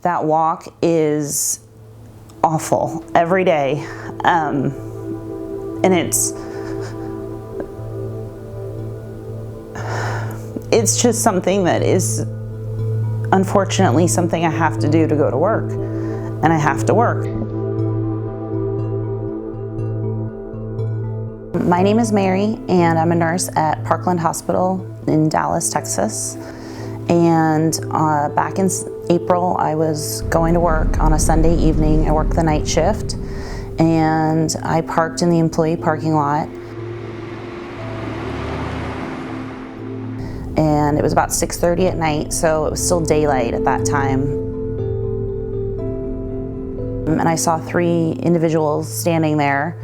That walk is awful every day. And it's just something that is unfortunately something I have to do to go to work, and I have to work. My name is Mary, and I'm a nurse at Parkland Hospital in Dallas, Texas. And back in April, I was going to work on a Sunday evening. I worked the night shift, and I parked in the employee parking lot. And it was about 6:30 at night, so it was still daylight at that time. And I saw 3 individuals standing there,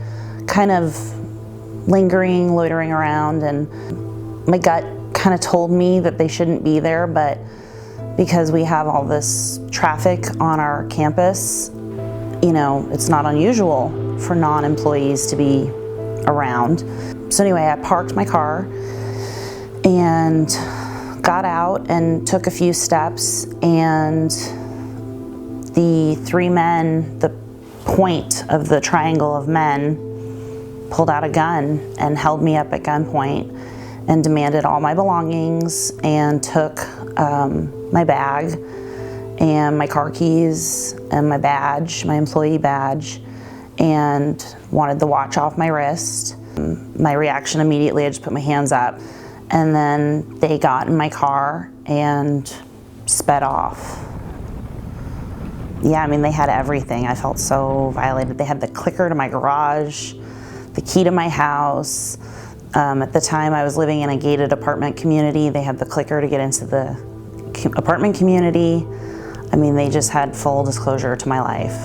kind of lingering, loitering around, and my gut kind of told me that they shouldn't be there, but because we have all this traffic on our campus, you know, it's not unusual for non-employees to be around. So anyway, I parked my car and got out and took a few steps, and the 3 men, the point of the triangle of men, pulled out a gun and held me up at gunpoint and demanded all my belongings and took my bag and my car keys and my badge, my employee badge, and wanted the watch off my wrist. My reaction immediately, I just put my hands up. And then they got in my car and sped off. Yeah, I mean, they had everything. I felt so violated. They had the clicker to my garage, the key to my house. At the time, I was living in a gated apartment community. They had the clicker to get into the apartment community. I mean, they just had full disclosure to my life.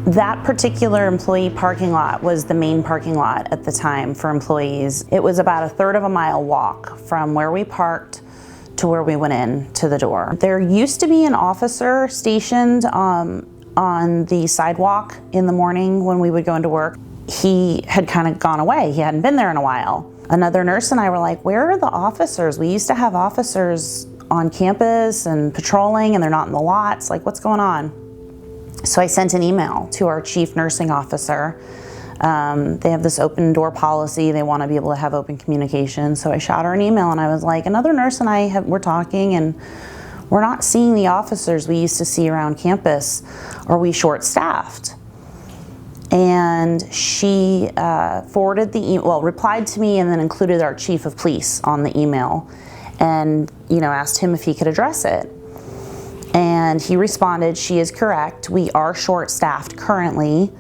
That particular employee parking lot was the main parking lot at the time for employees. It was about a 1/3 of a mile walk from where we parked to where we went in to the door. There used to be an officer stationed on the sidewalk in the morning when we would go into work. He had kind of gone away. He hadn't been there in a while. Another nurse and I were like, where are the officers? We used to have officers on campus and patrolling, and they're not in the lots. Like, what's going on? So I sent an email to our chief nursing officer. They have this open door policy. They want to be able to have open communication. So I shot her an email and I was like, another nurse and I we're talking, and we're not seeing the officers we used to see around campus. Are we short-staffed? And she forwarded the replied to me and then included our chief of police on the email, and asked him if he could address it. And he responded, she is correct. We are short-staffed currently.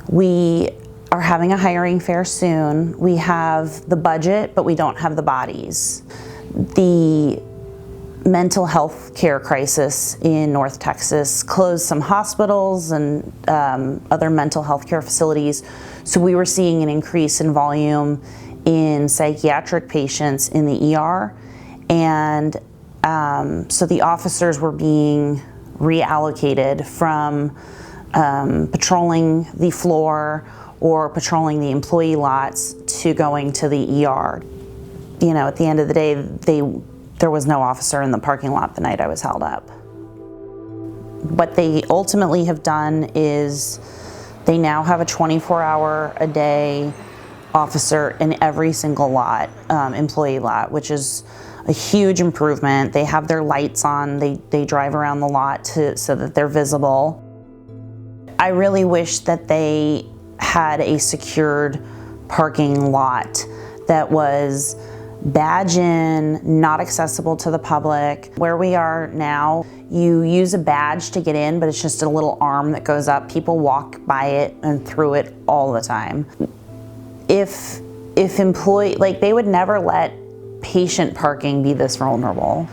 We are having a hiring fair soon. We have the budget, but we don't have the bodies. The mental health care crisis in North Texas closed some hospitals and other mental health care facilities. So we were seeing an increase in volume in psychiatric patients in the ER. And so the officers were being reallocated from patrolling the floor or patrolling the employee lots to going to the ER. At the end of the day, there was no officer in the parking lot the night I was held up. What they ultimately have done is they now have a 24-hour-a-day officer in every single lot, employee lot, which is a huge improvement. They have their lights on. They drive around the lot so that they're visible. I really wish that they had a secured parking lot that was badge in, not accessible to the public. Where we are now, you use a badge to get in, but it's just a little arm that goes up. People walk by it and through it all the time. If they would never let patient parking be this vulnerable,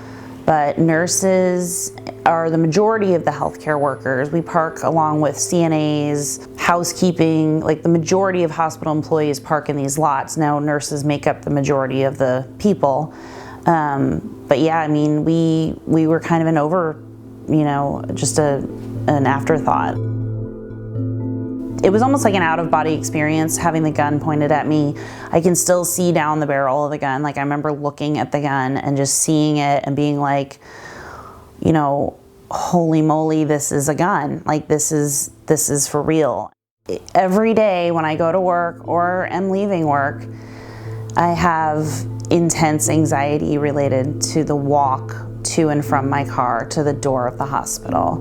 but nurses are the majority of the healthcare workers. We park along with CNAs, housekeeping, like the majority of hospital employees park in these lots. Now nurses make up the majority of the people. But yeah, I mean, we were kind of just an afterthought. It was almost like an out-of-body experience having the gun pointed at me. I can still see down the barrel of the gun. Like, I remember looking at the gun and just seeing it and being like, holy moly, this is a gun. Like this is for real. Every day when I go to work or am leaving work, I have intense anxiety related to the walk to and from my car to the door of the hospital.